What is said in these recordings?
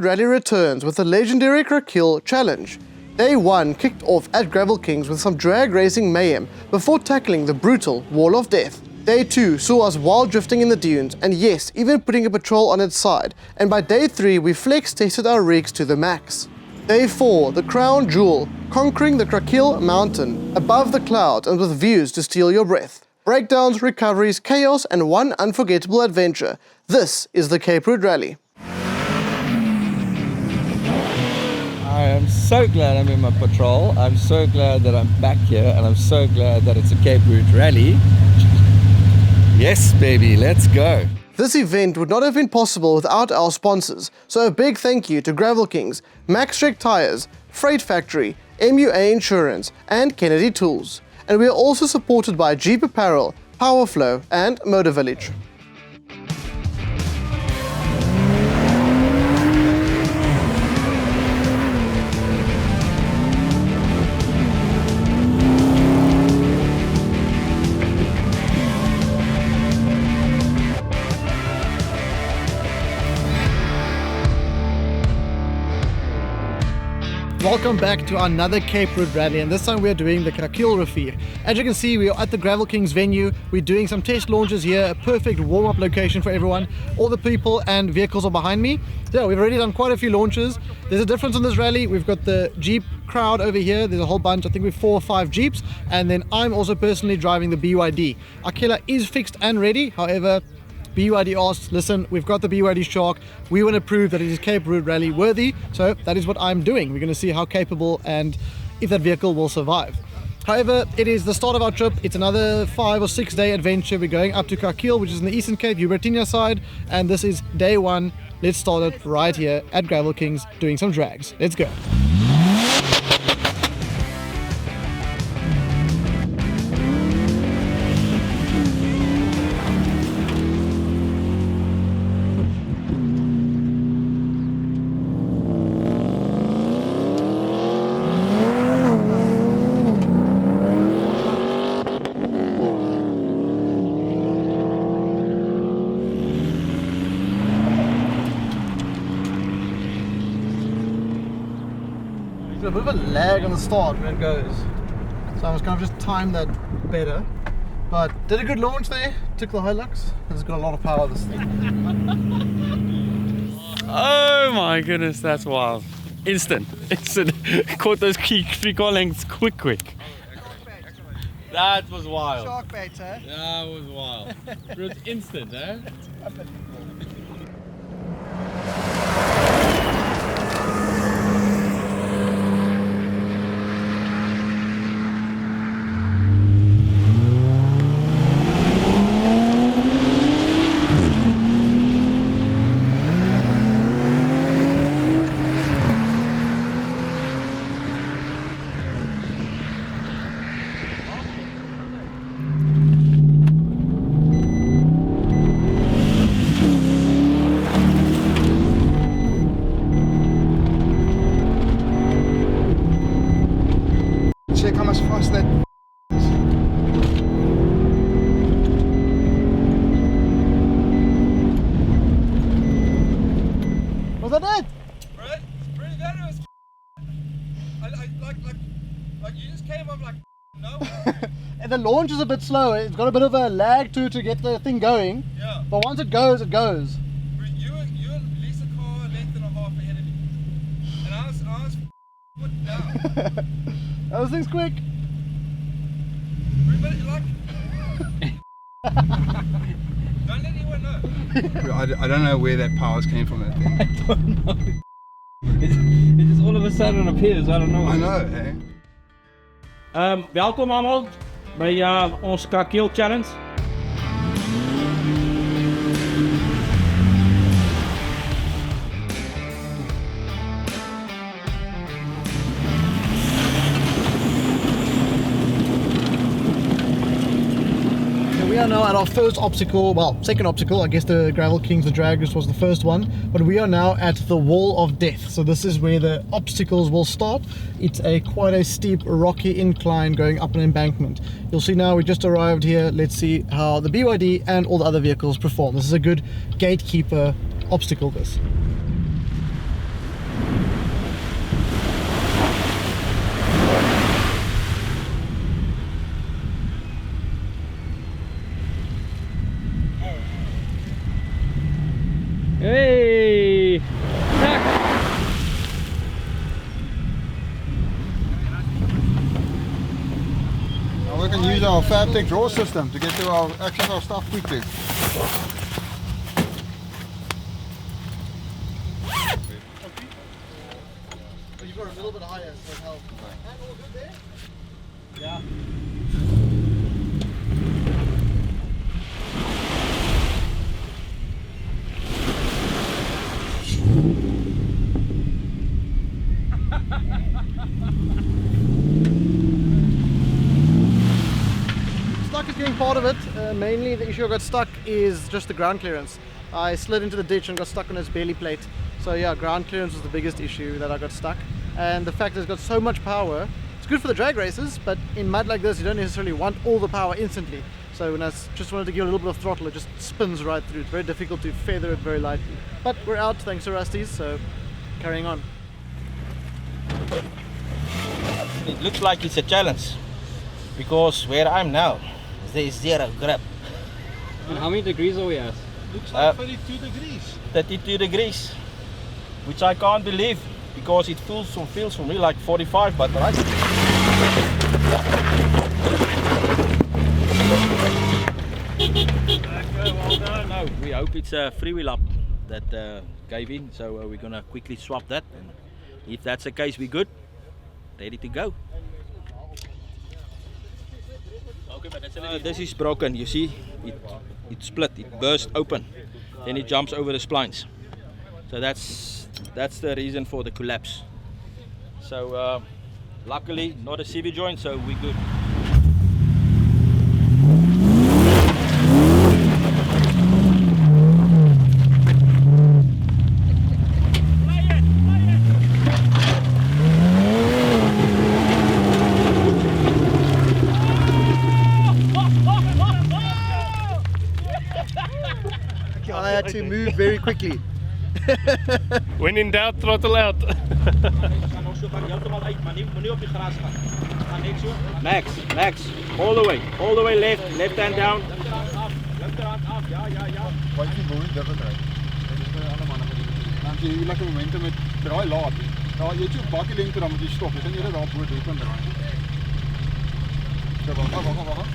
Road Rally returns with the legendary Krakeel Challenge. Day 1 kicked off at Gravel Kings with some drag racing mayhem before tackling the brutal Wall of Death. Day 2 saw us wild drifting in the dunes and yes, even putting a patrol on its side, and by day 3 we flex tested our rigs to the max. Day 4, the crown jewel, conquering the Krakeel Mountain, above the clouds and with views to steal your breath. Breakdowns, recoveries, chaos and one unforgettable adventure. This is the Cape Road Rally. I am so glad I'm in my patrol. I'm so glad that I'm back here, and I'm so glad that it's a Cape Road Rally. Yes, baby, let's go. This event would not have been possible without our sponsors, so a big thank you to Gravel Kings, Maxtrek Tires, Freight Factory, MUA Insurance, and Kennedy Tools. And we are also supported by Jeep Apparel, Powerflow, and Motor Village. Welcome back to another Cape Road Rally, and this time we are doing the Krakeel Refuge. As you can see, we are at the Gravel Kings venue. We're doing some test launches here, a perfect warm-up location for everyone. All the people and vehicles are behind me. So we've already done quite a few launches. There's a difference in this rally. We've got the Jeep crowd over here. There's a whole bunch. I think we've 4 or 5 Jeeps, and then I'm also personally driving the BYD. Our killer is fixed and ready. However, BYD asked, listen, we've got the BYD Shark, we want to prove that it is Cape Road Rally worthy, so that is what I'm doing. We're going to see how capable and if that vehicle will survive. However, it is the start of our trip. It's another 5 or 6 day adventure. We're going up to Krakeel, which is in the Eastern Cape, Hubertinia side, and this is day 1. Let's start it right here at Gravel Kings doing some drags. Let's go. A bit of a lag on the start when it goes, so I was kind of just time that better, but did a good launch there. Took the Hilux. It's got a lot of power, this thing. Oh my goodness, that's wild. Instant caught those key 3-car lengths quick. That was wild. Shark bait, eh? That was wild. It was instant, eh? Check how much fast that is. Was that it? Right? It's pretty good. It was like you just came up like no. And the launch is a bit slow. It's got a bit of a lag to get the thing going. Yeah. But once it goes, it goes. You at least a car length and a half ahead of me. And I was put down. Those things quick. But like don't let anyone know. I don't know where that powers came from, that thing. I don't know. It just all of a sudden appears. I don't know. I know, hey? Welkom allemaal bij onze Krakeel Challenge. We are now at our first obstacle, well, second obstacle. I guess the Gravel Kings, the drag race was the first one, but we are now at the Wall of Death. So this is where the obstacles will start. It's quite a steep, rocky incline going up an embankment. You'll see now we just arrived here. Let's see how the BYD and all the other vehicles perform. This is a good gatekeeper obstacle, this. we can use our FabTech draw system to get to our access our stuff quickly. You've got a little bit higher, so it helps. And all good there? Yeah. Stuck is being part of it. Mainly the issue I got stuck is just the ground clearance. I slid into the ditch and got stuck on its belly plate. So yeah, ground clearance was the biggest issue that I got stuck. And the fact that it's got so much power, it's good for the drag races, but in mud like this you don't necessarily want all the power instantly. So when I just wanted to give a little bit of throttle, it just spins right through. It's very difficult to feather it very lightly. But we're out thanks to Rusty's, so carrying on. It looks like it's a challenge because where I'm now, there is zero grip. And how many degrees are we at? Looks like 32 degrees. 32 degrees, which I can't believe because it feels for me like 45, but right. Well done. No, we hope it's a freewheel up that gave in, so we're gonna quickly swap that. And if that's the case, we're good, ready to go. This is broken, you see, it split, it burst open, then it jumps over the splines. So that's the reason for the collapse. So luckily not a CV joint, so we're good. I had to move very quickly. When in doubt, throttle out. Max, all the way left hand down. Dan sê jy lekker momente met draai laat. Ja, jy het so baie lengte dan moet jy stop. Jy kan jy daar bo toe kan draai. So wag.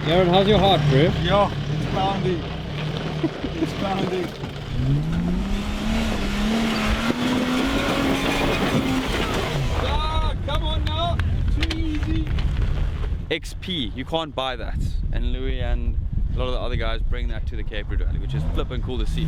Jared, how's your heart, bro? Ja, it's pounding. It's pounding. Ah, come on now. Too easy. XP, you can't buy that. And Louis and a lot of the other guys bring that to the Cape Road Rally, which is flippin' cool to see.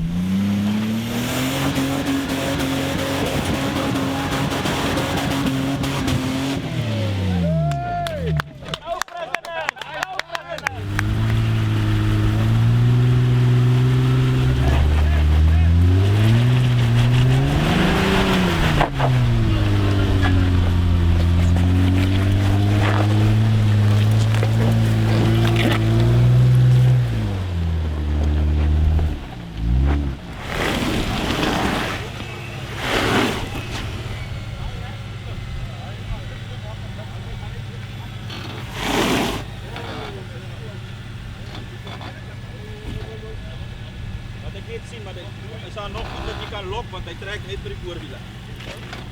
Dat je kan lok, want hij trekt niet voor de voorwielen.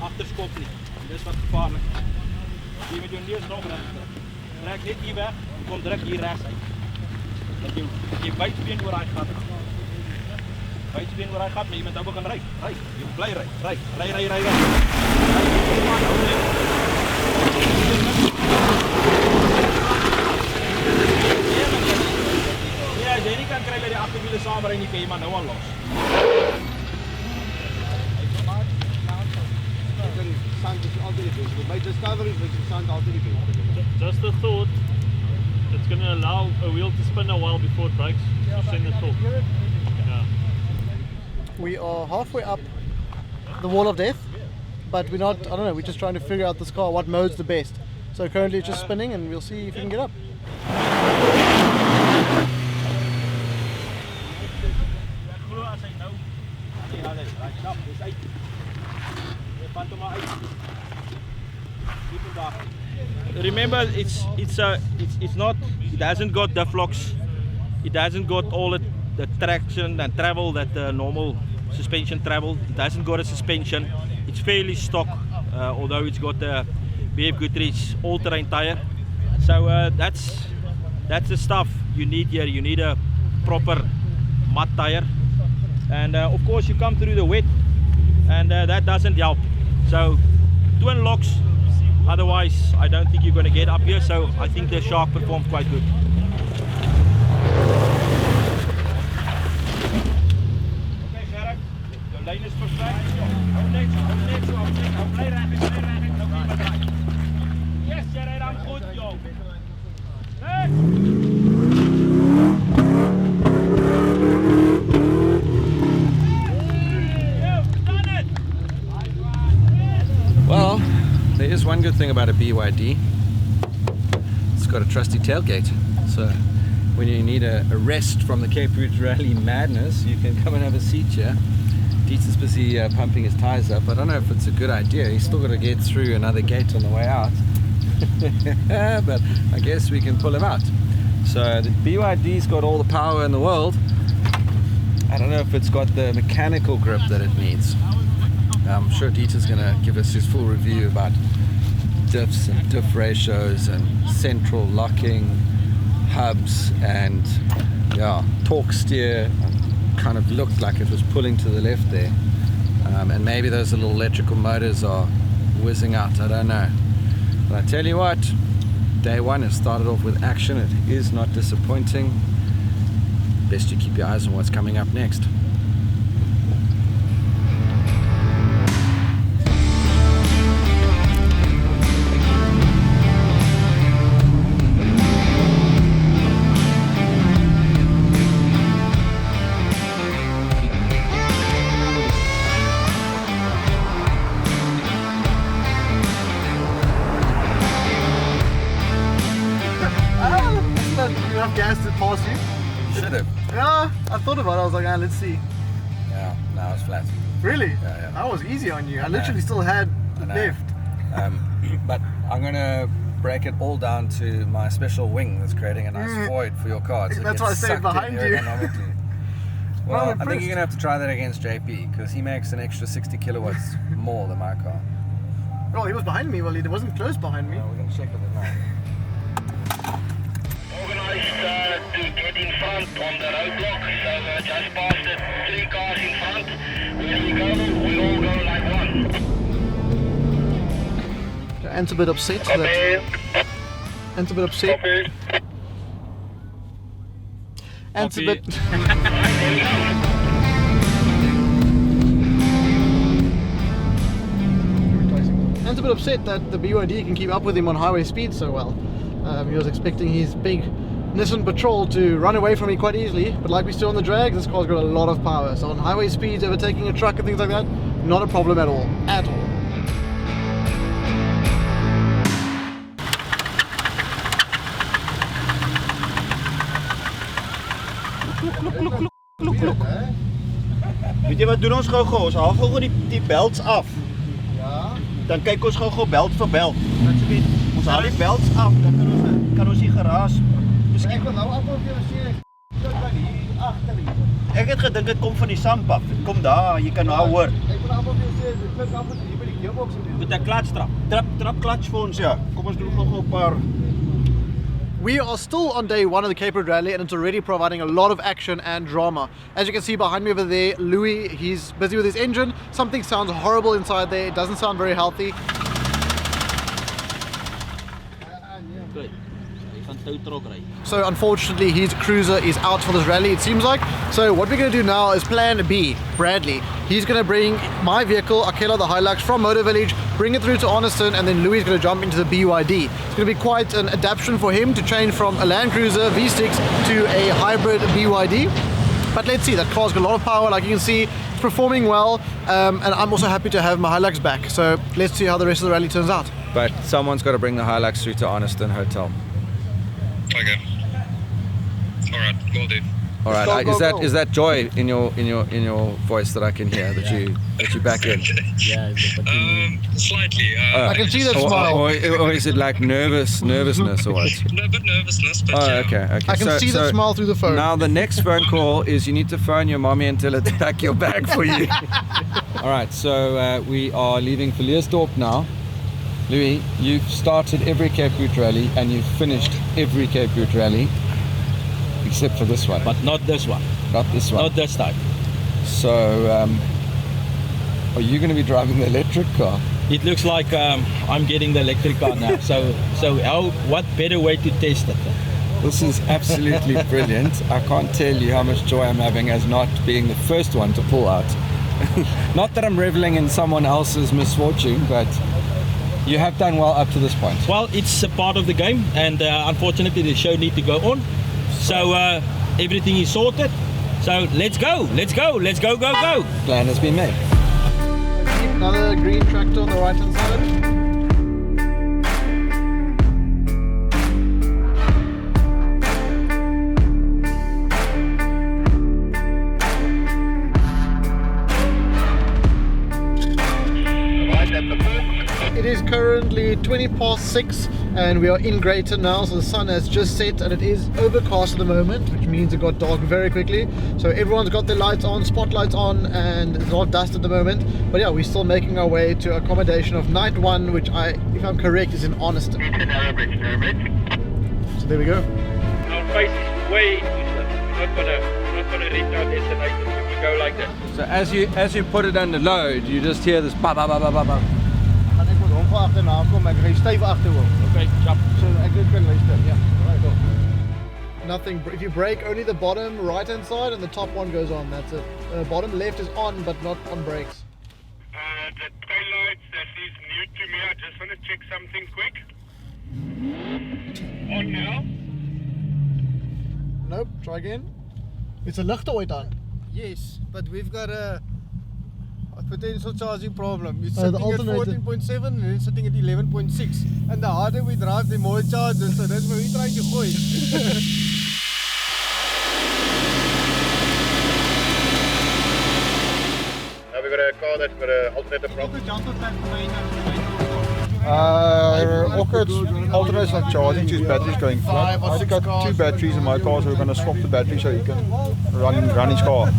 Achterskop niet. Dat is wat gevaarlijk. Je met je neus nog rechter. Trek niet hier weg, je komt direct hier rechts uit. Dat je buitenbeen waar hij gaat. Buitenbeen waar hij gaat, maar je bent ook gaan rijden. Je moet blij rijden. Rij. Ja, als je niet kan krijgen dat je achterwielen samen rijden, dan kun je maar nou al los. By discovery, sound alternate. Just a thought, it's going to allow a wheel to spin a while before it breaks. To send the torque. Yeah. We are halfway up the wall of death, but we're not, I don't know, we're just trying to figure out this car, what mode's the best. So currently it's just spinning and we'll see if we can get up. Remember, it's not. It hasn't got the flux. It hasn't got all the traction and travel that the normal suspension travel. It hasn't got a suspension. It's fairly stock, although it's got a BF Goodrich all-terrain tire. So that's the stuff you need here. You need a proper mud tire, and of course you come through the wet, and that doesn't help. So twin locks, otherwise I don't think you're going to get up here. So I think the Shark performed quite good. Okay, Sharon, your lane is perfect. Yes, Sharon, I'm good, yo. Hey! Well, there is one good thing about a BYD. It's got a trusty tailgate. So when you need a rest from the Cape Route Rally madness, you can come and have a seat here. Dieter's busy pumping his tires up. I don't know if it's a good idea. He's still got to get through another gate on the way out. But I guess we can pull him out. So the BYD's got all the power in the world. I don't know if it's got the mechanical grip that it needs. I'm sure Dieter's going to give us his full review about diffs and diff ratios and central locking hubs and torque steer. Kind of looked like it was pulling to the left there, and maybe those little electrical motors are whizzing out. I don't know, but I tell you what, day one has started off with action. It is not disappointing. Best you keep your eyes on what's coming up next. Enough gas to pass you? Should have. Yeah, I thought about it. I was like, let's see. Yeah, now it's flat. Really? Yeah. That was easy on you. I literally still had left. But I'm gonna break it all down to my special wing that's creating a nice void for your car. So That's why I stayed behind you. Well, I think you're gonna have to try that against JP because he makes an extra 60 kilowatts more than my car. Well, he was behind me. Well, he wasn't close behind me. We're gonna check it now. Organised to get in front on the roadblock, so just past the 3 cars in front. When you go, we all go like one. Ant's a bit upset. Ant's a bit upset. Ant's a bit. Ant's a bit upset that the BYD can keep up with him on highway speed so well. He was expecting his big Nissan Patrol to run away from me quite easily, but like we see on the drag, this car's got a lot of power. So on highway speeds, overtaking a truck and things like that, not a problem at all. At all. Weet jy wat doen ons gou? Ons haal gou die belts af. Ja. Dan kyk ons gou belt vir belt. Ons haal die belts af, dan kan ons die geraas. Miskien nou afval vir sien dit by hier agter hier. Ek het gedink dit kom van die samp af. Dit kom daar, jy kan nou hoor. Ek wil afval vir sê dit klink af hier by die gearbox en Met 'n klatstrap. Trap klats vir ons, ja. Kom ons doen gou 'n paar. We are still on day one of the Cape Road Rally and it's already providing a lot of action and drama. As you can see behind me over there, Louis, he's busy with his engine. Something sounds horrible inside there. It doesn't sound very healthy. So unfortunately his cruiser is out for this rally, it seems like. So what we're going to do now is plan B, Bradley. He's going to bring my vehicle, Akela the Hilux, from Motor Village, bring it through to Arniston, and then Louis is going to jump into the BYD. It's going to be quite an adaptation for him to change from a Land Cruiser V6 to a hybrid BYD. But let's see, that car's got a lot of power, like you can see, it's performing well, and I'm also happy to have my Hilux back. So let's see how the rest of the rally turns out. But someone's got to bring the Hilux through to Arniston Hotel. Okay. Alright, will do. All right. Go, go. Is that joy in your voice that I can hear that you back in? Slightly. I can see that smile. Or is it like nervousness or what? A bit nervousness, but Oh, okay. I can see that smile through the phone. Now the next phone call is you need to phone your mommy and tell her to pack your bag for you. All right, so we are leaving for Leersdorp now. Louis, you've started every Cape Route rally and you've finished every Cape Route rally except for this one. But not this one. Not this one. Not this time. So, are you going to be driving the electric car? It looks like I'm getting the electric car now. So what better way to test it? This is absolutely brilliant. I can't tell you how much joy I'm having as not being the first one to pull out. Not that I'm reveling in someone else's misfortune, but you have done well up to this point. Well, it's a part of the game, and unfortunately the show needs to go on. So everything is sorted. So let's go. Plan has been made. Another green tractor on the right hand side. It is currently 6:20 and we are in Greyton now, so the sun has just set and it is overcast at the moment, which means it got dark very quickly. So everyone's got their lights on, spotlights on, and there's a lot of dust at the moment. But yeah, we're still making our way to accommodation of night 1, which if I'm correct, is in Arniston. So there we go. Our face is way eastern. Not gonna reach our destination if we go like that. So as you put it under load, you just hear this ba ba ba ba ba ba. Okay, jump. Nothing. If you brake, only the bottom right hand side and the top one goes on. That's it. Bottom left is on, but not on brakes. The tail lights, that is new to me. I just want to check something quick. On now. Nope. Try again. It's a ligte ooit aan. Yes, but we've got a potential charging problem. It's The sitting at alternator. 14.7 and it's sitting at 11.6. And the harder we drive, the more it charges. So that's where we're trying to go. Now we've got a car that's got an alternator problem. Alternator's not charging, two batteries going flat. I've got 2 batteries in my car, so we're going to swap the battery so you can run his car.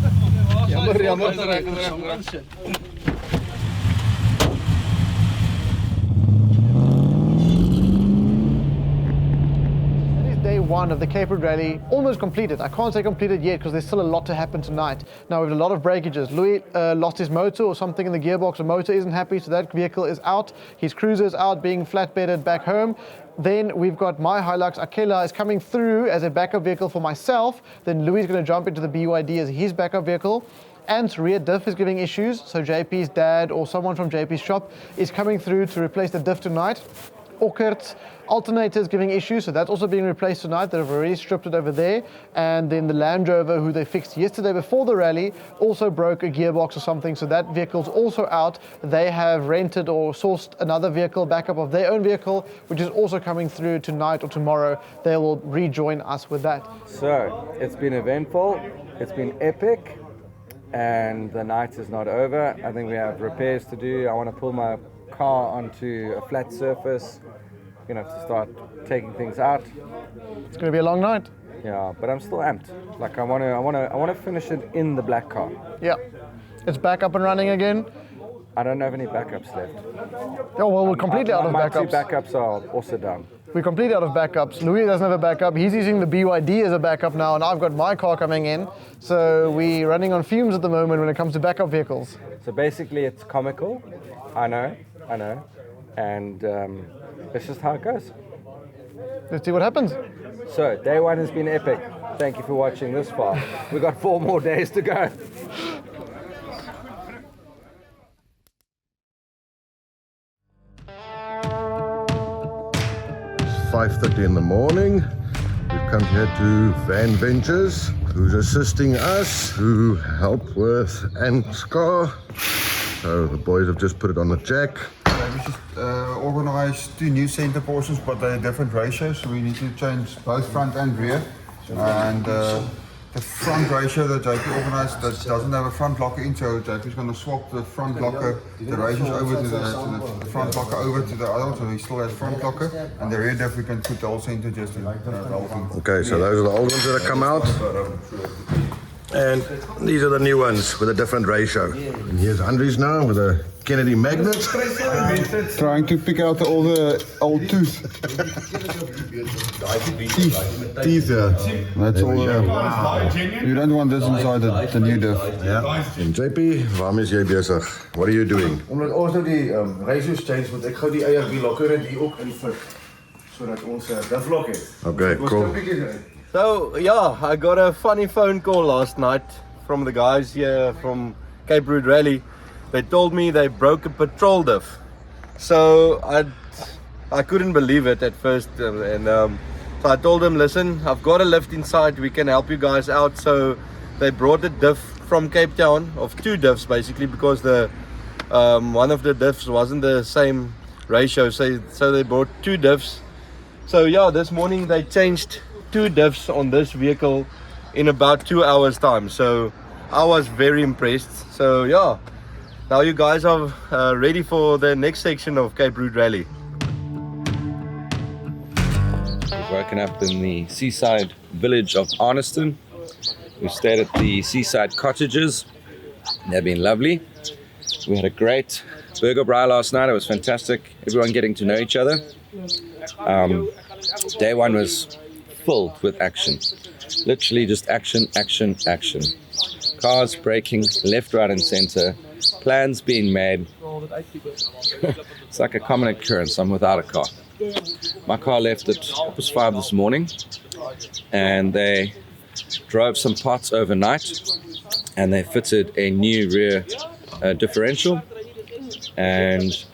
Day 1 of the Cape Route Rally almost completed. I can't say completed yet because there's still a lot to happen tonight. Now we have a lot of breakages. Louis lost his motor or something in the gearbox. The motor isn't happy, so that vehicle is out. His cruiser is out, being flatbedded back home. Then we've got my Hilux Akela is coming through as a backup vehicle for myself. Then Louis is going to jump into the BYD as his backup vehicle. And rear diff is giving issues, so JP's dad or someone from JP's shop is coming through to replace the diff tonight. Orchard's alternator is giving issues, so that's also being replaced tonight. They've already stripped it over there. And then the Land Rover, who they fixed yesterday before the rally, also broke a gearbox or something, so that vehicle's also out. They have rented or sourced another vehicle, backup of their own vehicle, which is also coming through tonight or tomorrow. They will rejoin us with that. So it's been eventful, it's been epic, and the night is not over. I think we have repairs to do. I want to pull my car onto a flat surface. We're gonna have to start taking things out. It's going to be a long night. Yeah, but I'm still amped. Like I want to finish it in the black car. Yeah, it's back up and running again. I don't have any backups left. Oh well, we're completely out of my backups. 2 backups are also done. We're completely out of backups. Louis doesn't have a backup. He's using the BYD as a backup now, and I've got my car coming in. So we're running on fumes at the moment when it comes to backup vehicles. So basically, it's comical. I know, and it's just how it goes. Let's see what happens. So day 1 has been epic. Thank you for watching this far. We've got 4 more days to go. 5:30 in the morning. We've come here to Van Ventures, who's assisting us, who help with Ant's car. So the boys have just put it on the jack. We just organized 2 new center portions, but they're different ratios, so we need to change both front and rear. And the front ratio that JP organised doesn't have a front locker in, so JP's going to swap the front locker, the ratios over to the front locker over to the other one, so he still has front locker, and the rear diff we can put the whole centre just in. Okay, so those are the old ones that have come out. And these are the new ones with a different ratio. And here's Andres now with a Kennedy magnet. Trying to pick out all the old tooth. Teeth, that's all. You don't want this inside the new diff. Yeah. En JP, waarmee is jy besig? What are you doing? Omdat ons nou die ratios change, moet ek gou die ARB locker en die ook invit, sodat ons diff lock het. Okay, cool. So yeah, I got a funny phone call last night from the guys here from Cape Route Rally. They told me they broke a patrol diff. So I couldn't believe it at first, so I told them, listen, I've got a lift inside, we can help you guys out. So they brought a diff from Cape Town of 2 diffs basically, because the one of the diffs wasn't the same ratio, so they brought 2 diffs. So yeah, this morning they changed 2 diffs on this vehicle in about 2 hours time, so I was very impressed. So yeah, now you guys are ready for the next section of Cape Route Rally. We've woken up in the seaside village of Arniston. We've stayed at the seaside cottages. They've been lovely. We had a great burger braai last night. It was fantastic. Everyone getting to know each other. Day 1 was filled with action. Literally just action, action, action. Cars braking left, right and center. Plans being made. It's like a common occurrence. I'm without a car. My car left at 5 this morning, and they drove some parts overnight, and they fitted a new rear differential, and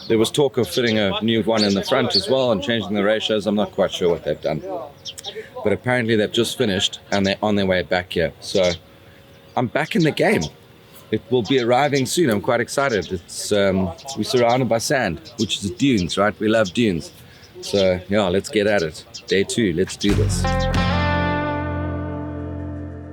there was talk of fitting a new one in the front as well and changing the ratios. I'm not quite sure what they've done, but apparently they've just finished and they're on their way back here. So I'm back in the game. It will be arriving soon. I'm quite excited. It's we're surrounded by sand, which is dunes, right? We love dunes. So yeah, let's get at it. Day 2, let's do this.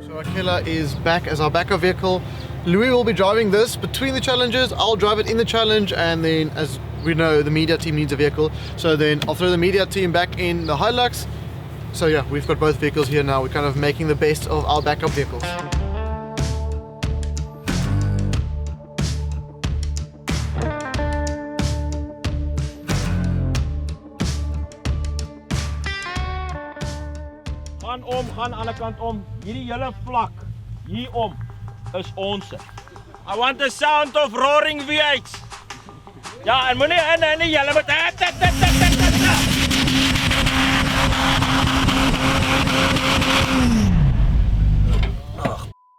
So Akela is back as our backup vehicle. Louis will be driving this between the challenges. I'll drive it in the challenge, and then as we know, the media team needs a vehicle. So then I'll throw the media team back in the Hilux. So yeah, we've got both vehicles here now. We're kind of making the best of our backup vehicles. Gaan aan die kant om. Hierdie hele vlak hier om is ons. I want the sound of roaring V8s. Ja, en moenie in die hele met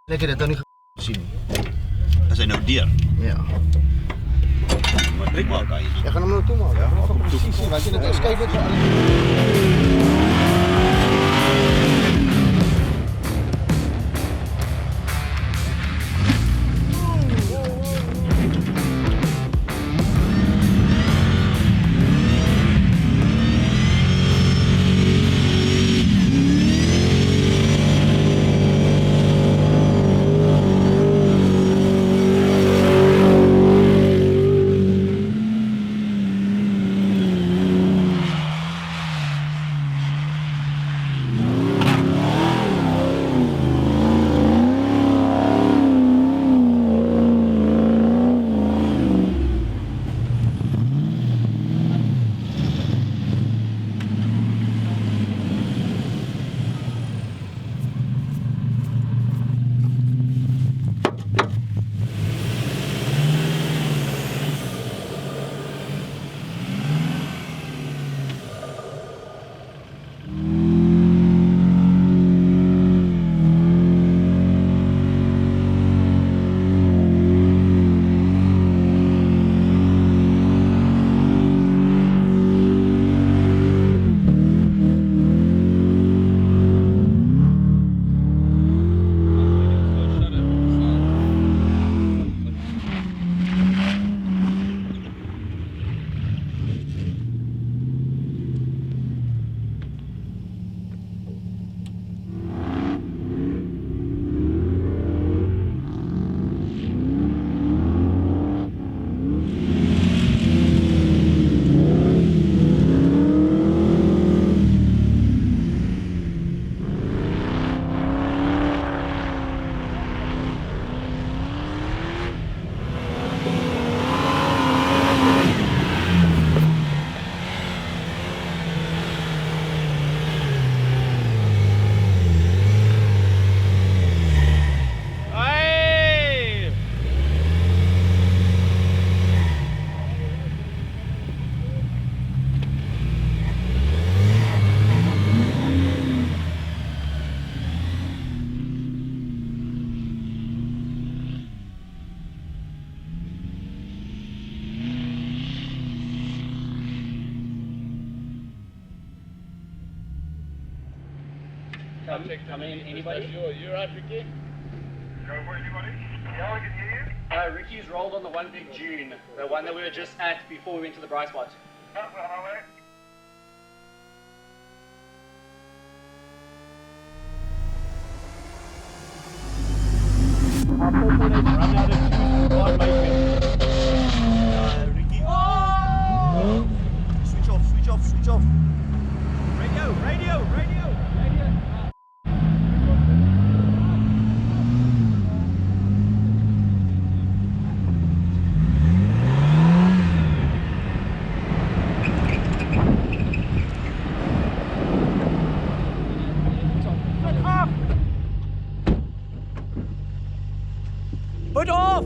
Ek het dit nou nie gesien nie. Is hy nou deur? Ja. Maar trek maar daai. Ek gaan hom nou toe maak. Ja, presies. Wat jy net kyk het vir alles. come in, anybody? You're right, Ricky? Go for anybody? Yeah, I can hear you. Ricky's rolled on the one big Dune, the one that we were just at before we went to the bright spot. That's on our way. Run out of juice, God make it. Ricky. Oh! Switch off. Radio. Put off!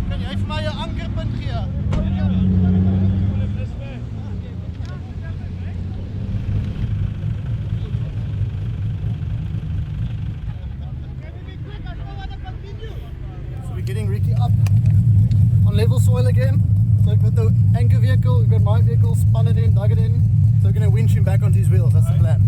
Kan jy vir my 'n ankerpunt gee? So we're getting Ricky up on level soil again. So we've got the anchor vehicle, we've got my vehicle, spun it in, dug it in. So we're going to winch him back onto his wheels, that's the plan.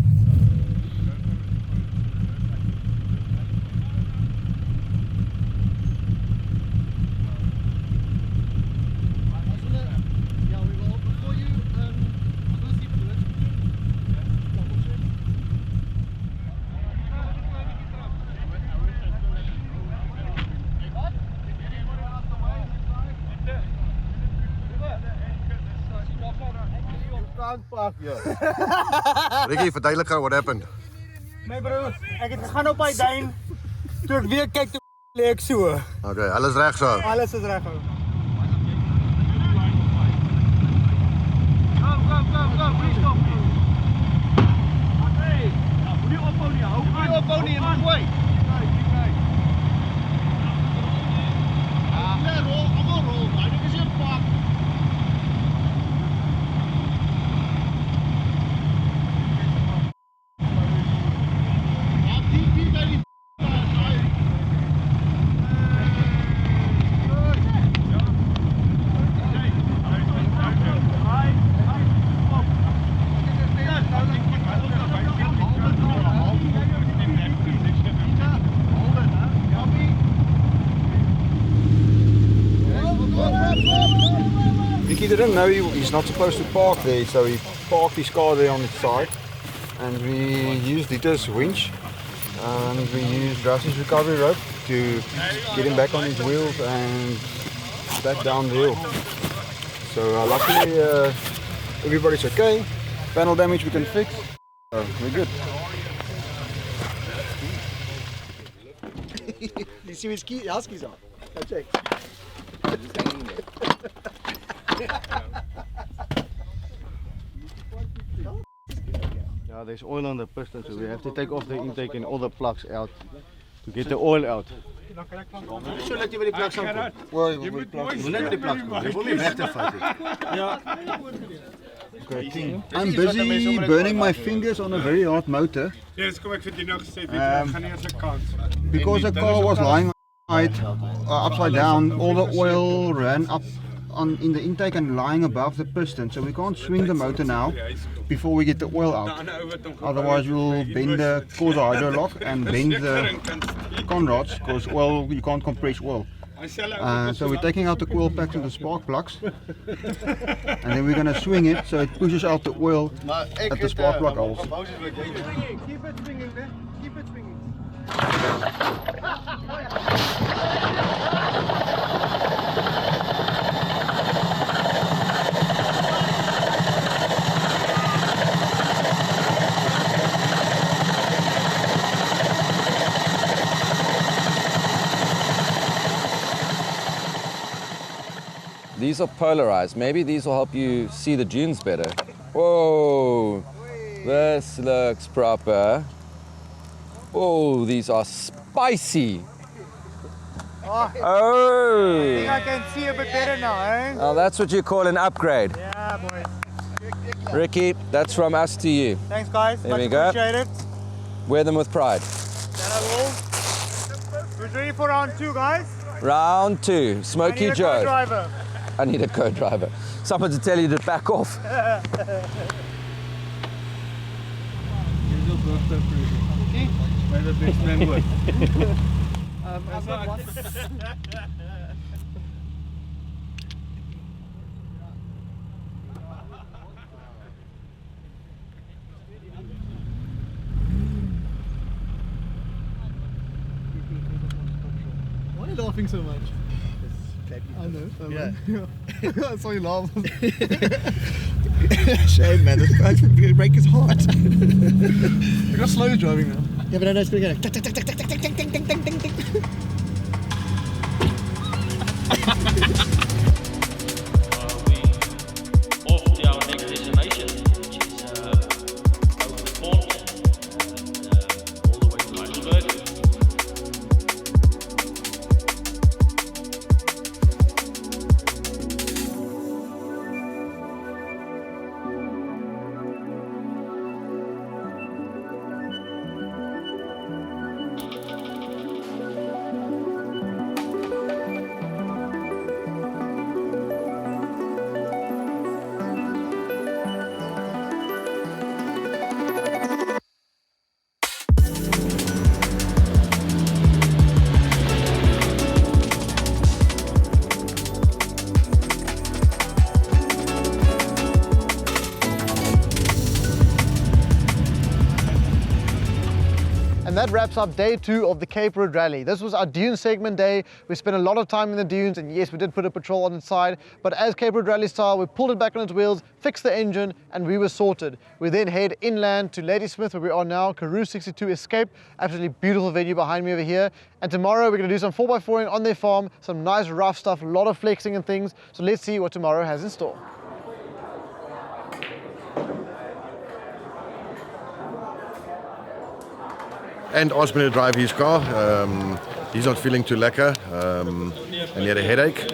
Ricky, verduidelik gou what happened. My broer, ek het gegaan op hy duin. Toe ek weer kyk, toe lê ek so. Okay, alles reg so. Alles is reg. Go. Please stop. Okay. Moenie ophou nie. Hou ophou nie en gooi. Rol, almal rol. Dit is 'n pak. Ricky didn't know he's not supposed to park there, so he parked his car there on its side, and we used Dieter's winch, and we used Rusty's recovery rope to get him back on his wheels and back down the hill. So luckily everybody's okay. Panel damage we can fix. So we're good. You see his skis on? Go check. Yeah, there's oil on the piston, so we have to take off the intake and all the plugs out to get the oil out. So let jy by die plek sal kom. Jy moet net by die plek kom. Jy wil nie weg te vat nie. Ja. Okay, I'm busy burning my fingers on a very hard motor. Yes, kom ek vir jou nou gesê, weet jy, ek gaan nie eens 'n kans. Because the car was lying upside down, all the oil ran up in the intake and lying above the piston, so we can't swing the motor now before we get the oil out. Otherwise we'll bend the cause a hydro lock and bend the con rods, because oil, you can't compress oil. So we're taking out the coil packs and the spark plugs, and then we're going to swing it so it pushes out the oil at the spark plug holes. Keep it swinging, man. Keep it swinging. These are polarized. Maybe these will help you see the dunes better. Whoa, this looks proper. Oh, these are spicy. Oh, Oh. I think I can see a bit better now, eh? Oh, that's what you call an upgrade. Yeah, boys. Ricky, that's from us to you. Thanks, guys. There Much we go. appreciate it. Wear them with pride. Who's ready for round 2, guys? Round 2, Smoky Joe. Driver. I need a co-driver. Someone to tell you to back off. May the best man win. Why are you laughing so much? I know. Yeah. I saw you laugh. Shame, man. This guy's going to break his heart. Look how slow he's driving now. Yeah, but I know it's going to go. Off to our next destination, which is Portland, all the way to Heidelberg. And that wraps up day 2 of the Cape Road Rally. This was our Dune segment day. We spent a lot of time in the dunes, and yes, we did put a patrol on its side, but as Cape Road Rally style, we pulled it back on its wheels, fixed the engine, and we were sorted. We then head inland to Ladysmith, where we are now, Karoo 62 Escape. Absolutely beautiful venue behind me over here. And tomorrow we're going to do some 4x4ing on their farm, some nice rough stuff, a lot of flexing and things. So let's see what tomorrow has in store. And asked me to drive his car. He's not feeling too lekker, and he had a headache.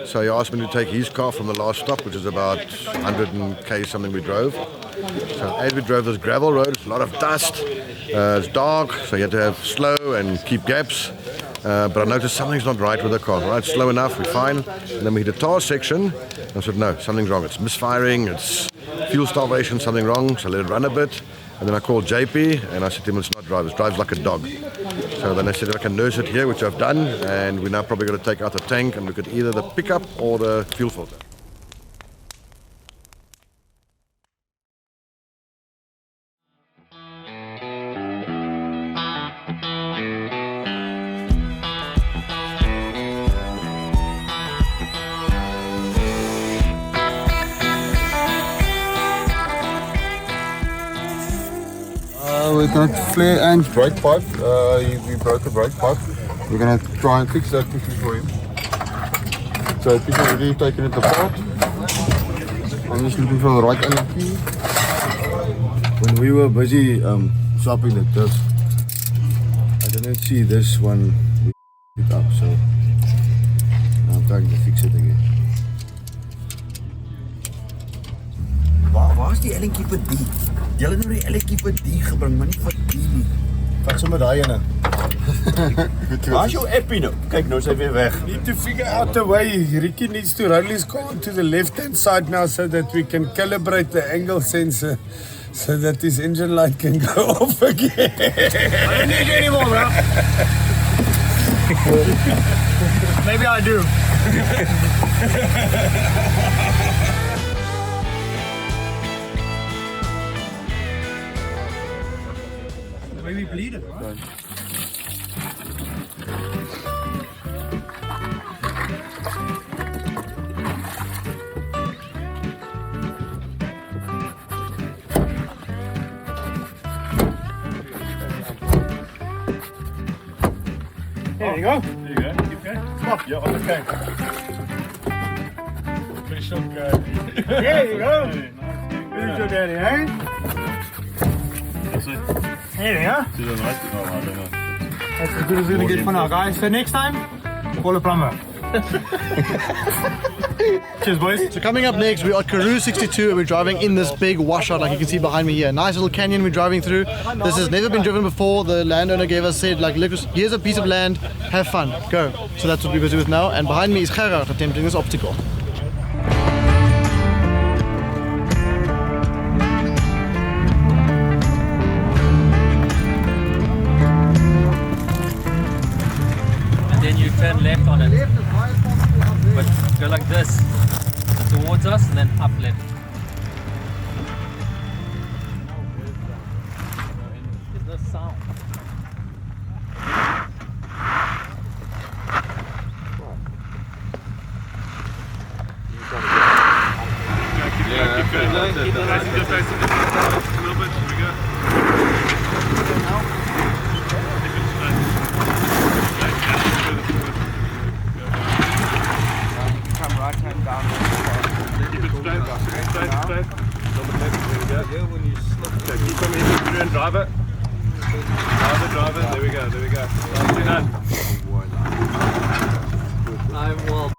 So he asked me to take his car from the last stop, which is about 100 k something we drove. So as we drove this gravel road, it's a lot of dust, it's dark, so you had to have slow and keep gaps. But I noticed something's not right with the car. Right, slow enough, we're fine. And then we hit a tar section, and I said, no, something's wrong. It's misfiring, it's fuel starvation, something wrong. So I let it run a bit. And then I called JP and I said to him, it's not drive, it drives like a dog. So then I said, I can nurse it here, which I've done, and we're now probably going to take out the tank and look at either the pickup or the fuel filter. With that flare and brake pipe, we broke the brake pipe. We're going to try and fix that quickly for him. So people are already taking it apart. I'm just looking for the right Allen key. When we were busy swapping the disc, I didn't see this one pick up, so I'm trying to fix it again. Waar is die Allen key vir die? Julle het nou die Allen key vir die gebring, maar nie vir die nie. Vat sommer daai ene. Waar is jou appie nou? Kyk, nou is hy weer weg. Need to figure out a way. Ricky needs to run his car to the left-hand side now so that we can calibrate the angle sensor so that his engine light can go off again. I don't need you anymore, bro. Maybe I do. Maybe bleed it, right? There you go. There you go. Keep going. Stop. Yeah, okay. Pretty short guy. There you go. Good job, Daddy, eh? There you go. That's as good as we're going to get for now, guys. So next time, call a plumber. Cheers, boys. So coming up next, we're at Karoo 62 and we're driving in this big washout like you can see behind me here. Nice little canyon we're driving through. This has never been driven before. The landowner gave us, said, like, look, here's a piece of land, have fun, go. So that's what we're busy with now. And behind me is Gerard attempting this obstacle. Then you turn left on it, but go like this towards us and then up left. There's no sound. There we go. I will.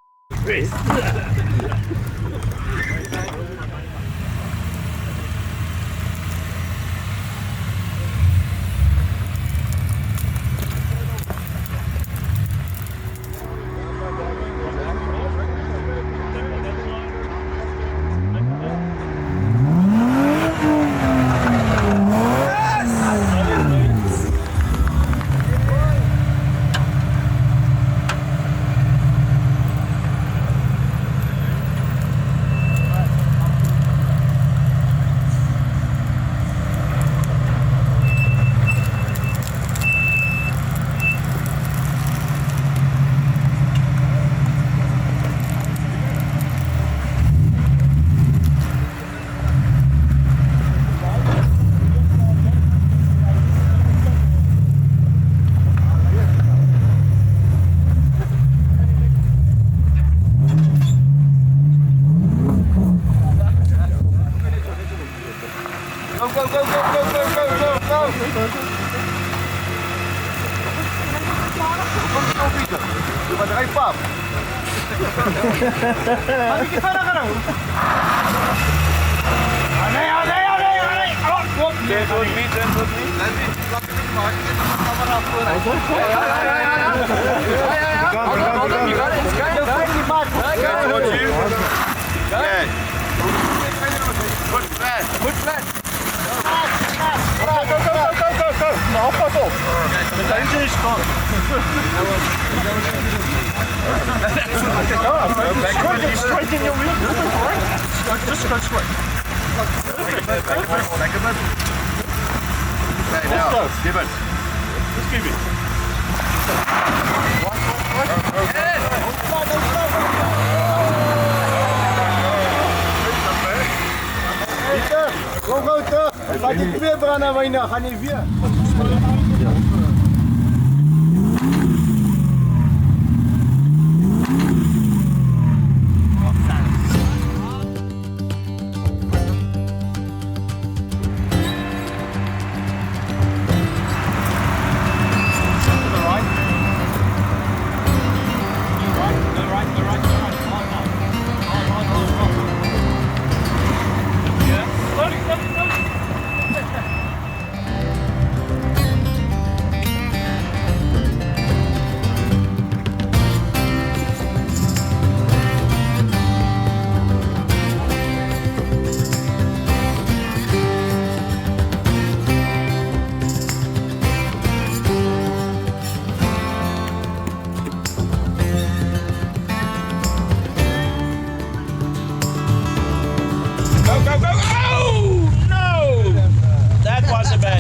Laat die twee branden wyne, gaan nie weer.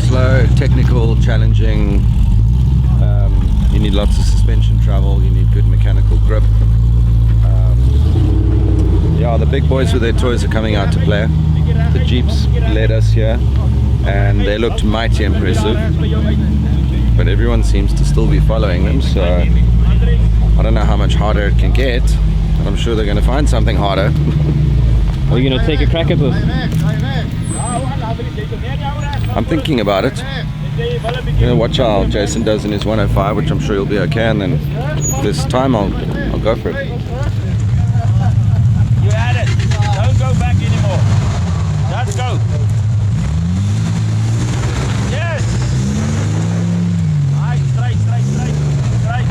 Slow, technical, challenging. You need lots of suspension travel. You need good mechanical grip. Yeah, the big boys with their toys are coming out to play. The Jeeps led us here, and they looked mighty impressive. But everyone seems to still be following them, so I don't know how much harder it can get. But I'm sure they're going to find something harder. Are you going to take a crack at this? I'm thinking about it. I'm gonna watch how Jason does in his 105, which I'm sure he'll be okay, and then this time I'll I'll go for it. You had it. Don't go back anymore. Just go. Yes. Nice. Straight.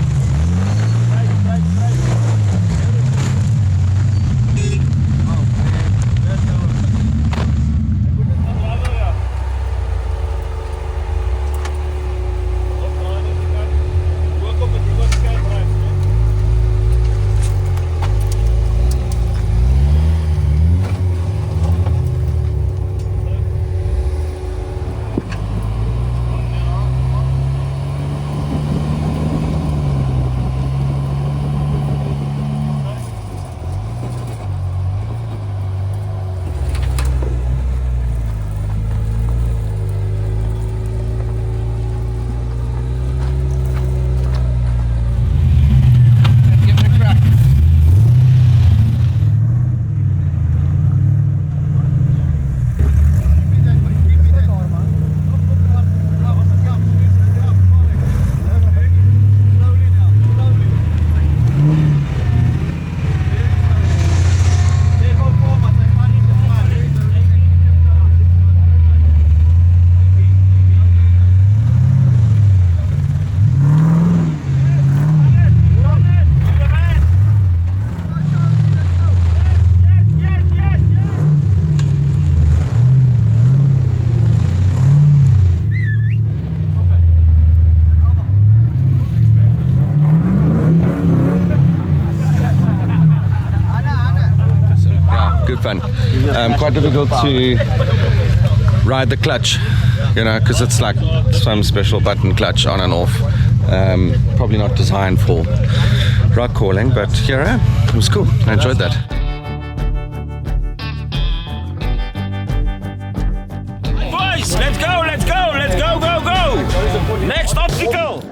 Fun. Quite difficult to ride the clutch, you know, because it's like some special button clutch on and off. Probably not designed for rock crawling, but here I am. It was cool. I enjoyed that. Boys, let's go. Next obstacle.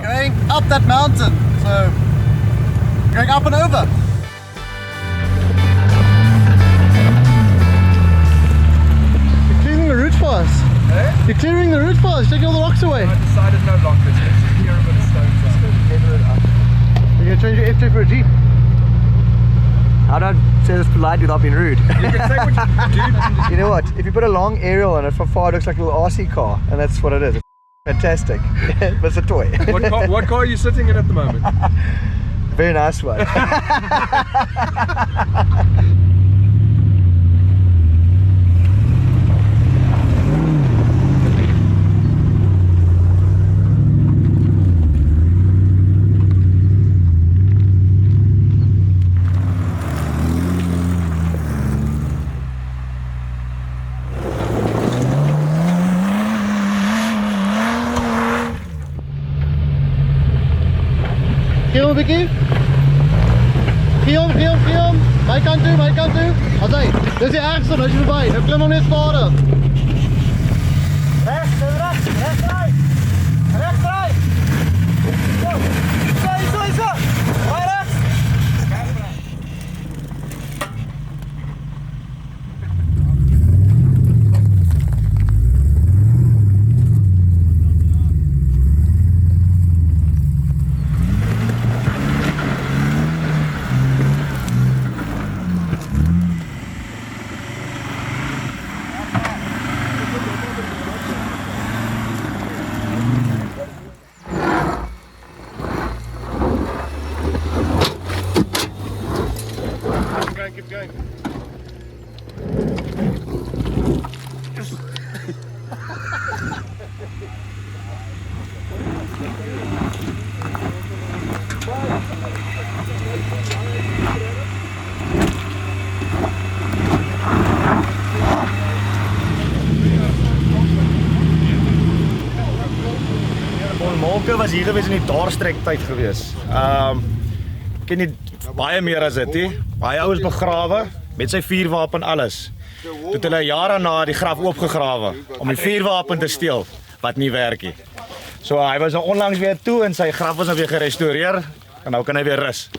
Going up that mountain, so going up and over. You're clearing the route for us. Eh? You're clearing the route for us, taking all the rocks away. I decided no longer to clear a bit of stones. You're going to change your F2 for a Jeep. How do I say this polite without being rude? You can say what you do. You know what? If you put a long aerial on it from far, it looks like a little RC car, and that's what it is. It's fantastic. But it's a toy. What car are you sitting in at the moment? Very nice one. Film, Vicky. Film. My kant toe. As hy, dis die ergste, as jy verby. Nou klim hom net stadig. Rechts. Zo. Right rechts. Keep going. Molke was hier gewees in die daarstrek tyd gewees. Ken nie baie meer as dit, hè? Baie ouens begrawe met sy vuurwapen alles. Toe het hulle jare na die graf oopgegrawe om die vuurwapen te steel wat nie werk nie. So hy was nou onlangs weer toe en sy graf was nou weer gerestoreer en nou kan hy weer rus.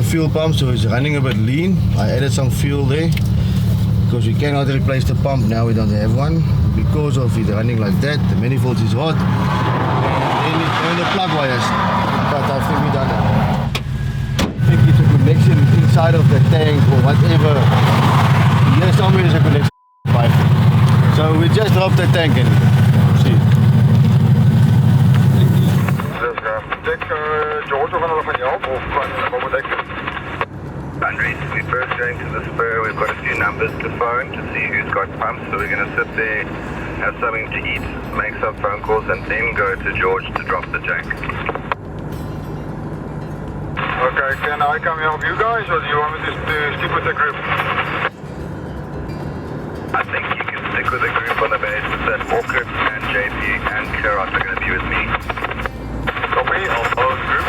fuel pump, so it's running a bit lean. I added some fuel there because we cannot replace the pump now. We don't have one because of it running like that. The manifold is hot and the plug wires. But I think we done it. I think it's a connection inside of the tank or whatever. Here somewhere is a connection pipe. So we just drop the tank in. See. George, we gaan hulle van jou af of wat moet ek doen? Andres, we first going to the spur. We've got a few numbers to phone to see who's got pumps. So we're going to sit there, have something to eat, make some phone calls, and then go to George to drop the jack. Okay, can I come help you guys or do you want me to stick with the group? I think you can stick with the group on the basis that Orchid and JP and Karoo are going to be with me. Copy, I'll follow the group.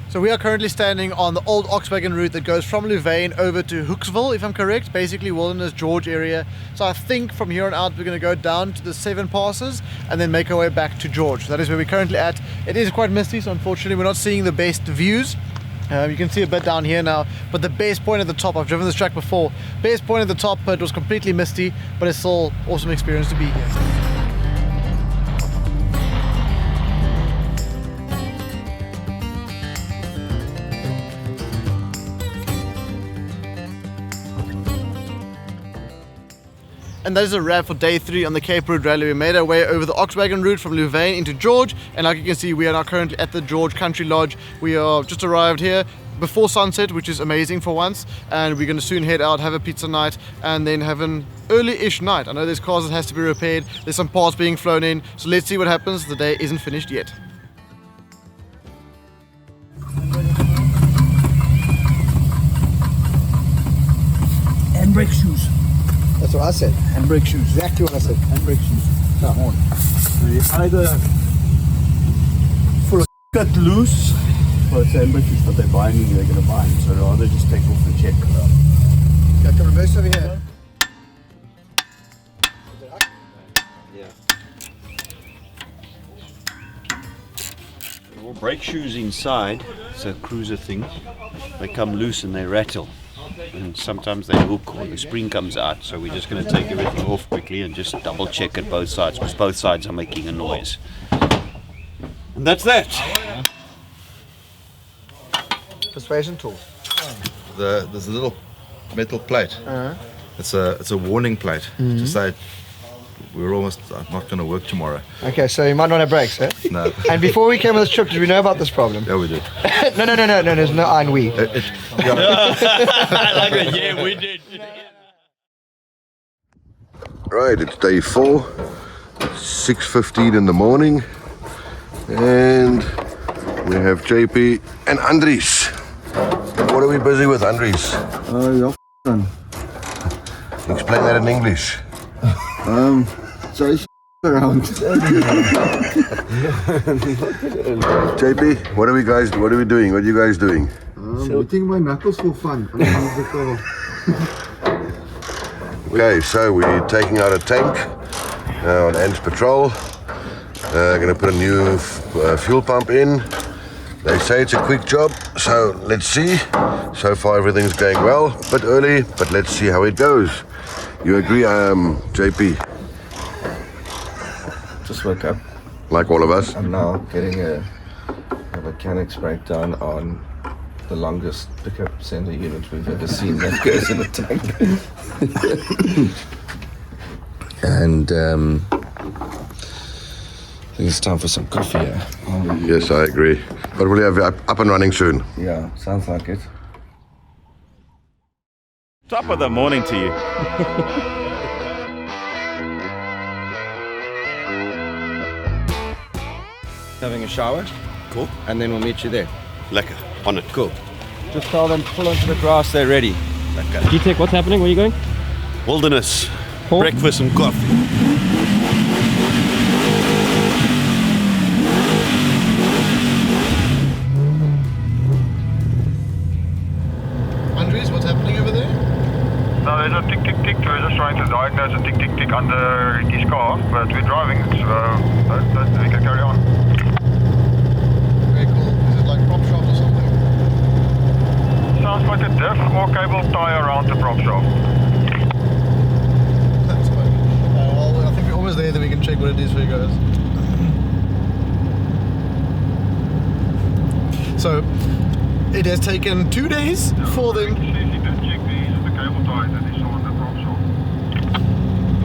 So we are currently standing on the old Oxwagon route that goes from Louvain over to Hoeksville, if I'm correct, basically Wilderness George area. So I think from here on out we're going to go down to the 7 passes and then make our way back to George. That is where we're currently at. It is quite misty, so unfortunately we're not seeing the best views. You can see a bit down here now, but the base point at the top, I've driven this track before, base point at the top, it was completely misty, but it's still an awesome experience to be here. And that is a wrap for day 3 on the Cape Route Rally. We made our way over the Oxwagon route from Louvain into George, and like you can see we are now currently at the George Country Lodge. We are just arrived here before sunset, which is amazing for once, and we're going to soon head out, have a pizza night, and then have an early-ish night. I know there's cars that has to be repaired, there's some parts being flown in, so let's see what happens. The day isn't finished yet. Handbrake shoes. That's what I said. Handbrake shoes. Exactly what I said. Handbrake shoes. Come on. So you either full of cut loose, or it's handbrake shoes, but they're buying you, they're going to buy them. So rather just take off the check. Okay, come reverse over here. All brake shoes inside, it's a cruiser thing. They come loose and they rattle. And sometimes they hook or the spring comes out, so we're just going to take everything off quickly and just double check at both sides, because both sides are making a noise. And that's that. Persuasion tool. There's a little metal plate. It's a warning plate to say we're almost not going to work tomorrow. Okay, so you might not have brakes, eh? No. And before we came on this trip, did we know about this problem? Yeah, we did. No, there's no I and we. I like it, yeah, we did. Right, it's day 4, 6:15 in the morning, and we have JP and Andries. What are we busy with, Andries? Explain that in English. So around. JP, what are we doing? What are you guys doing? Putting my knuckles for fun. Okay, so we're taking out a tank on Ant's patrol. Gonna put a new fuel pump in. They say it's a quick job, so let's see. So far everything's going well, a bit early, but let's see how it goes. You agree, JP? Just woke up. Like all of us? I'm now getting a mechanic's breakdown on the longest pickup center unit we've ever seen that goes in a tank. And I think it's time for some coffee here. Yes, I agree. But we'll have it up and running soon. Yeah, sounds like it. Top of the morning to you. Having a shower. Cool. And then we'll meet you there. Lekker. On it. Cool. Just tell them pull onto the grass, they're ready. Lekker. G-Tech, what's happening? Where are you going? Wilderness. Breakfast and coffee. Andries, what's what's happening over there? No, there's a tick, tick, tick. We're just trying to diagnose a tick, tick, tick under Ricky's car, but we're driving. We can carry on. Very cool. Is it like prop shaft or something? Sounds like a diff or cable tie around the prop shaft. That's funny. Well, I think we're almost there, then we can check what it is for you guys. So, it has taken 2 days for them.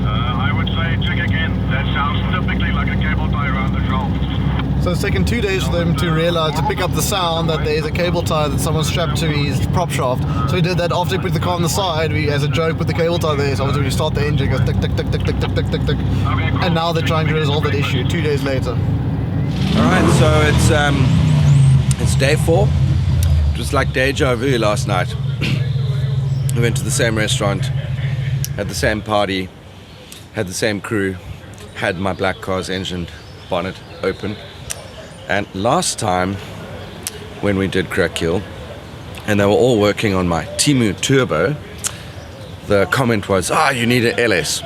I would say check again. That sounds typically like a cable tie around the shaft. So it's taken 2 days for them to realize, to pick up the sound that there's a cable tie that someone's strapped to his prop shaft. So we did that after we put the car on the side. We, as a joke, put the cable tie there. So obviously when you start the engine, it goes tick, tick, tick, tick, tick, tick, tick, tick, tick. And now they're trying to resolve that issue 2 days later. Alright, so it's day 4. It was like deja vu last night. We went to the same restaurant, had the same party, had the same crew, had my black car's engine bonnet open. And last time when we did Krakeel, and they were all working on my Timu Turbo, the comment was, you need an LS.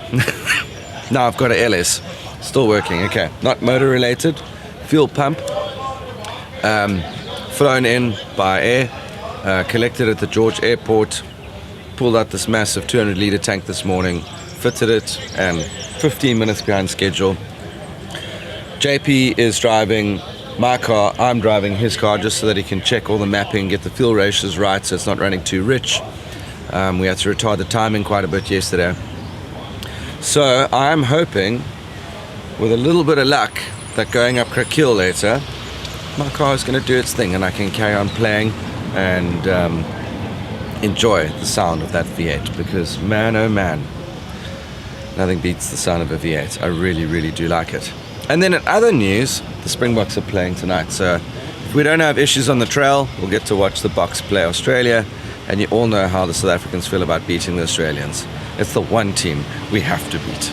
Now I've got an LS, still working, okay. Not motor related, fuel pump, flown in by air, collected at the George Airport, pulled out this massive 200 litre tank this morning, fitted it, and 15 minutes behind schedule. JP is driving my car, I'm driving his car just so that he can check all the mapping, get the fuel ratios right so it's not running too rich. We had to retard the timing quite a bit yesterday. So I'm hoping, with a little bit of luck, that going up Krakeel later, my car is going to do its thing and I can carry on playing and enjoy the sound of that V8, because man oh man, nothing beats the sound of a V8. I really, really do like it. And then in other news, the Springboks are playing tonight, so if we don't have issues on the trail, we'll get to watch the Boks play Australia, and you all know how the South Africans feel about beating the Australians. It's the one team we have to beat.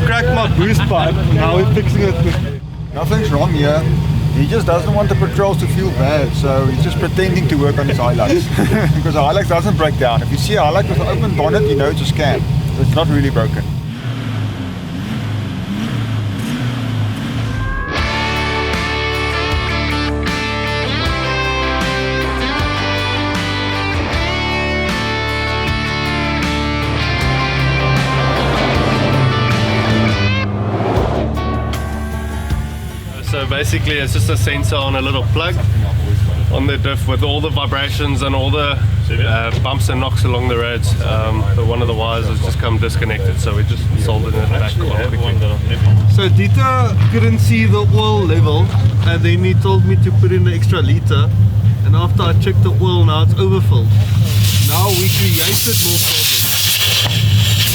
Cracked my boost pipe, now we're fixing it. Nothing's wrong here. He just doesn't want the patrols to feel bad, so he's just pretending to work on his highlights. Because the highlights doesn't break down. If you see a highlight with an open bonnet, you know it's a scam. It's not really broken. So basically it's just a sensor on a little plug on the diff with all the vibrations and all the bumps and knocks along the roads. One of the wires has just come disconnected, so we just soldered it back quite quickly. So Dieter couldn't see the oil level, and then he told me to put in an extra liter, and after I checked the oil, now it's overfilled. Now we created more problems.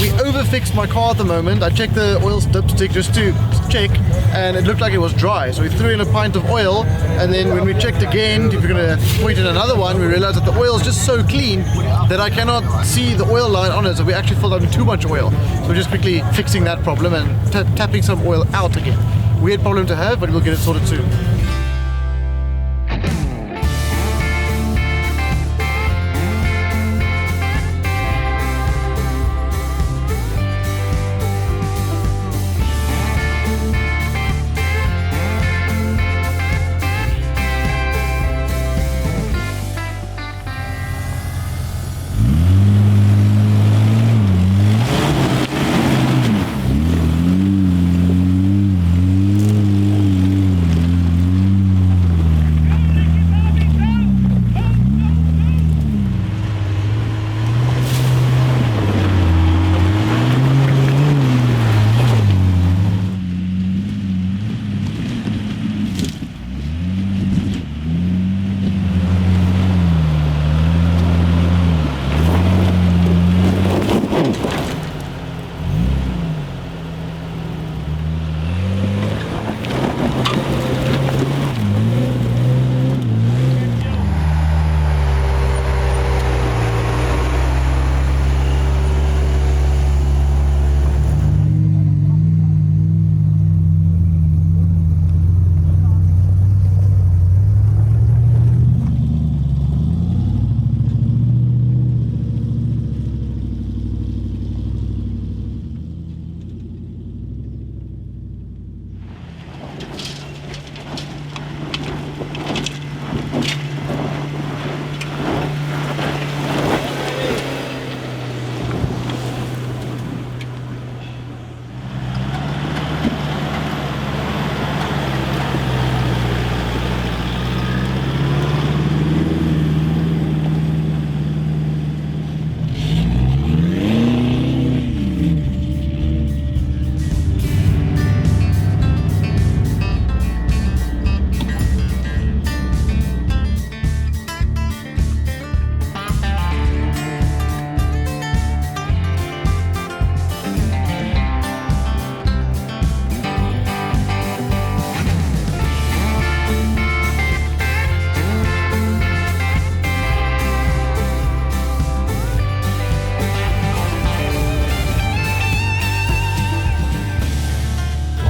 We overfixed my car at the moment. I checked the oil dipstick just to check, and it looked like it was dry. So we threw in a pint of oil, and then when we checked again, if we're going to point in another one, we realized that the oil is just so clean that I cannot see the oil line on it. So we actually filled up too much oil. So we're just quickly fixing that problem and tapping some oil out again. Weird problem to have, but we'll get it sorted soon.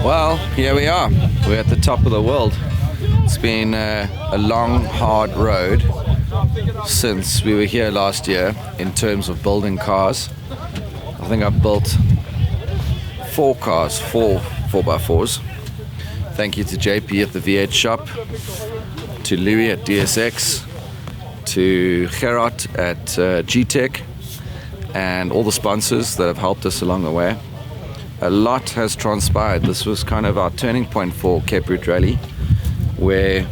Well, here we are. We're at the top of the world. It's been a long, hard road since we were here last year in terms of building cars. I think I've built 4 cars, 4 4x4s. Thank you to JP at the V8 shop, to Louis at DSX, to Gerard at GTech, and all the sponsors that have helped us along the way. A lot has transpired. This was kind of our turning point for Cape Route Rally, where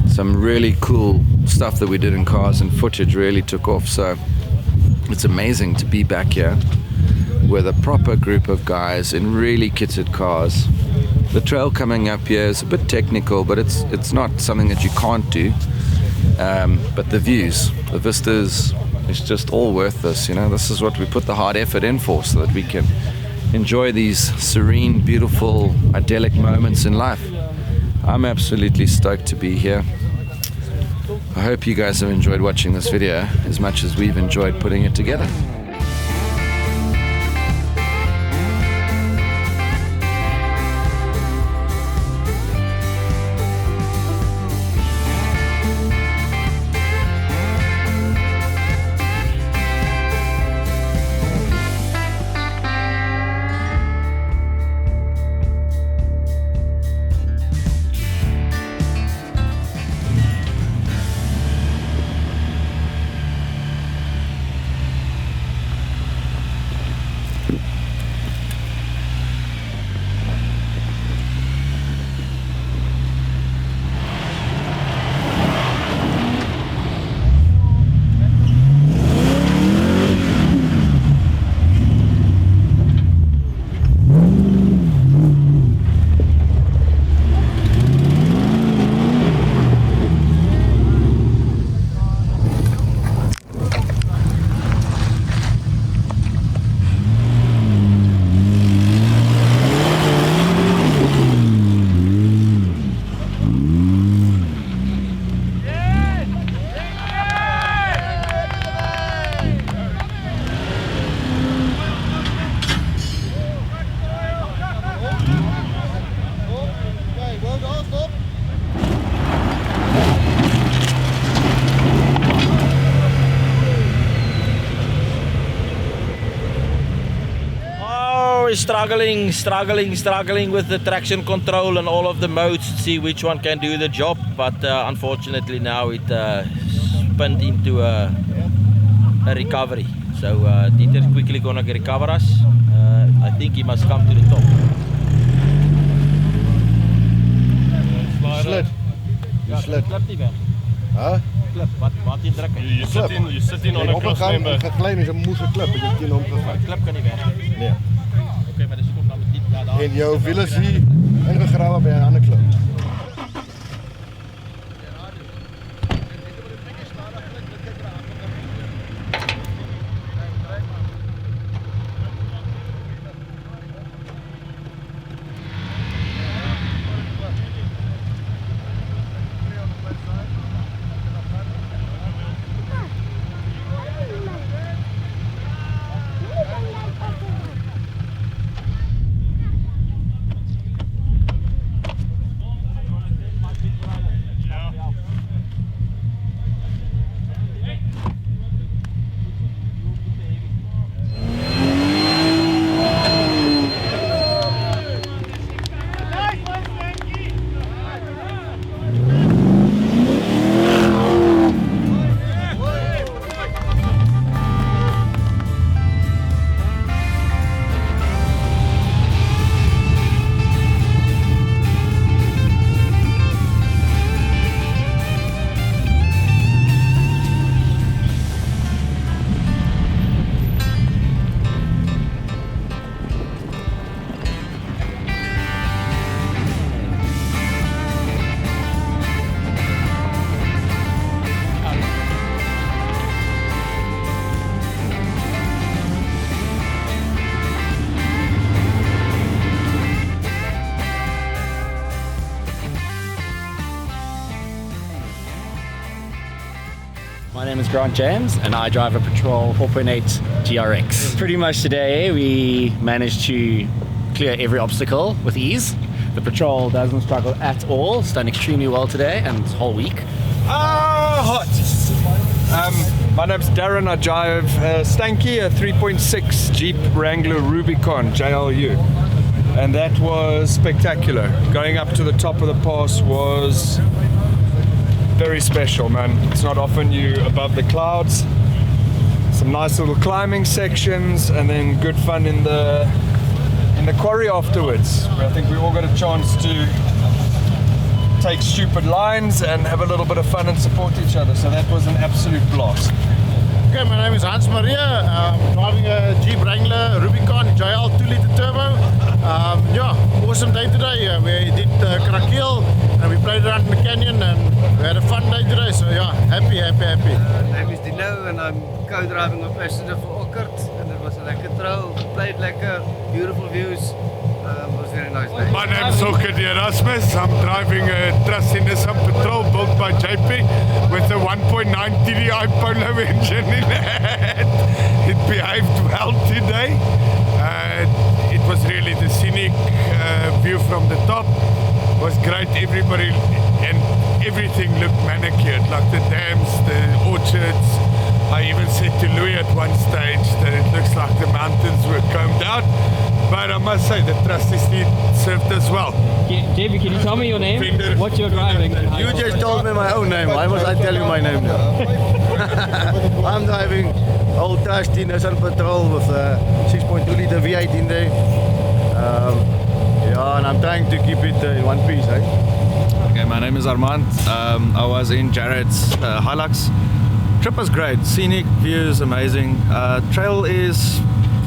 some really cool stuff that we did in cars and footage really took off. So it's amazing to be back here with a proper group of guys in really kitted cars. The trail coming up here is a bit technical, but it's not something that you can't do. But the views, the vistas, it's just all worth this. You know, this is what we put the hard effort in for, so that we can enjoy these serene, beautiful, idyllic moments in life. I'm absolutely stoked to be here. I hope you guys have enjoyed watching this video as much as we've enjoyed putting it together. Struggling with the traction control and all of the modes to see which one can do the job, but unfortunately now it spun into a recovery. So Dieter's quickly gonna recover us. I think he must come to the top. You slid. Huh? Klip, wat jy druk. You sit in on a cross member. Het geklein is een moese klip, je hebt omgegaan. Klip kan nie weg. Nee. Okay, maar dis kom dan met diep daar. En jou wiel is hier ingegrawe by 'n ander klip. My name is Grant James and I drive a Patrol 4.8 GRX. Pretty much today we managed to clear every obstacle with ease. The patrol doesn't struggle at all. It's done extremely well today and this whole week. Hot! My name's Darren. I drive Stanky, a 3.6 Jeep Wrangler Rubicon JLU. And that was spectacular. Going up to the top of the pass was very special, man. It's not often you're above the clouds. Some nice little climbing sections, and then good fun in the quarry afterwards, where I think we all got a chance to take stupid lines and have a little bit of fun and support each other. So that was an absolute blast. Okay, my name is Hans Maria. I'm driving a Jeep Wrangler Rubicon JL 2-liter turbo. Yeah, awesome day today. We did Krakeel and we played around in the canyon and we had a fun day today. So yeah, happy. My name is Dino and I'm co-driving a passenger for Okkert, and it was a lekker trail. Played lekker, beautiful views. It was very nice day. My name is Okkert Erasmus. I'm driving a Trusty Nissan Patrol built by JP with a 1.9 TDI Polo engine in it. It behaved well today. It was really the scenic view from the top. It was great. Everybody and everything looked manicured, like the dams, the orchards. I even said to Louis at one stage that it looks like the mountains were combed out. But I must say the Trusty Steed served us well. JB, can you tell me your name? What you're driving? You just told me my own name. Why must I tell you my name now? I'm driving old Trusty Nissan Patrol with a 6.2-liter V8 in there. Yeah, and I'm trying to keep it in one piece. Okay, my name is Armand. I was in Jared's Hilux. Trip was great. Scenic views, amazing. Trail is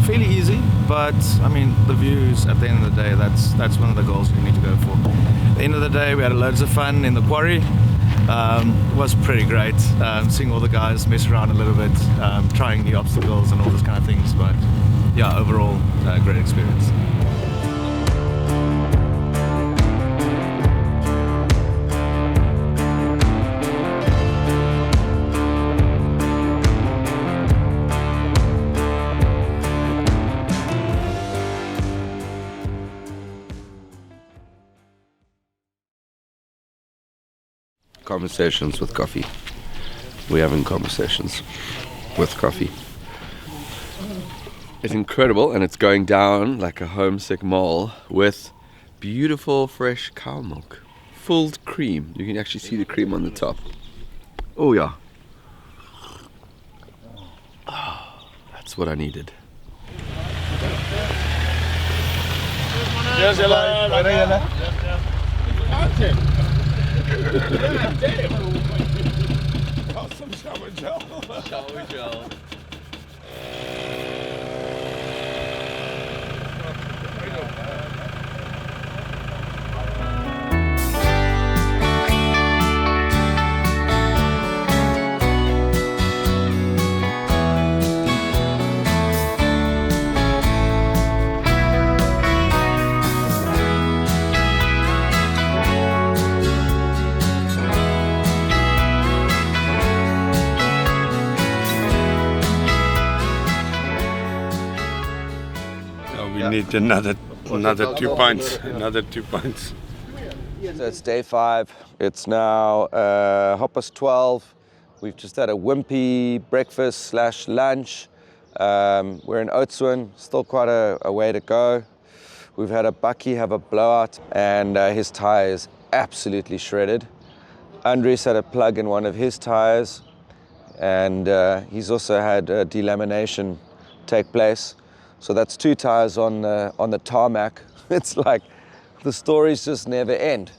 fairly easy, but I mean the views at the end of the day, that's one of the goals you need to go for. At the end of the day, we had loads of fun in the quarry. It was pretty great, seeing all the guys mess around a little bit, trying new obstacles and all those kind of things, but yeah, overall great experience. Conversations with coffee. We're having conversations with coffee. It's incredible, and it's going down like a homesick mole with beautiful fresh cow milk. Full cream. You can actually see the cream on the top. Oh yeah. Oh, that's what I needed. Cheers, Jelle. Awesome shower gel. Shower gel. Need another 2 pints. Another 2 pints. So it's day 5. It's now 12:30. We've just had a wimpy breakfast / lunch. We're in Oudtshoorn, still quite a way to go. We've had a bucky have a blowout, and his tire is absolutely shredded. Andres had a plug in one of his tires, and he's also had delamination take place. So that's 2 tires on the tarmac. It's like the stories just never end.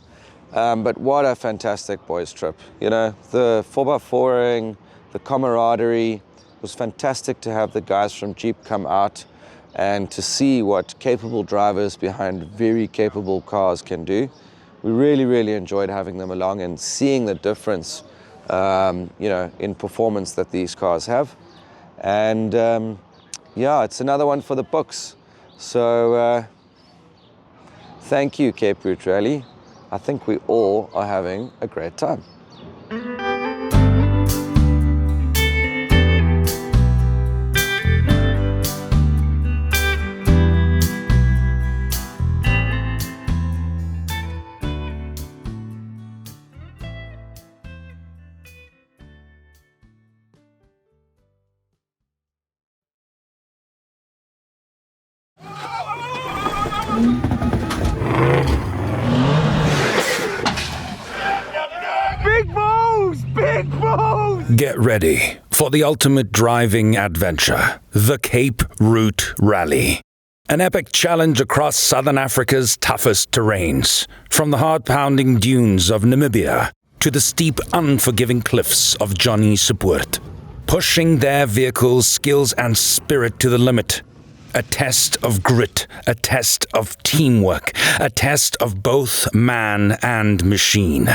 But what a fantastic boys trip. You know, the 4x4ing, the camaraderie. It was fantastic to have the guys from Jeep come out and to see what capable drivers behind very capable cars can do. We really, really enjoyed having them along and seeing the difference, you know, in performance that these cars have. And yeah, it's another one for the books. So thank you, Cape Route Rally. I think we all are having a great time. Big balls! Big balls! Get ready for the ultimate driving adventure, the Cape Route Rally. An epic challenge across southern Africa's toughest terrains, from the heart-pounding dunes of Namibia to the steep, unforgiving cliffs of Johnny Support. Pushing their vehicles' skills and spirit to the limit. A test of grit, a test of teamwork, a test of both man and machine.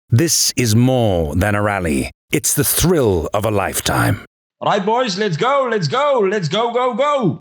This is more than a rally. It's the thrill of a lifetime. All right, boys, let's go, go, go.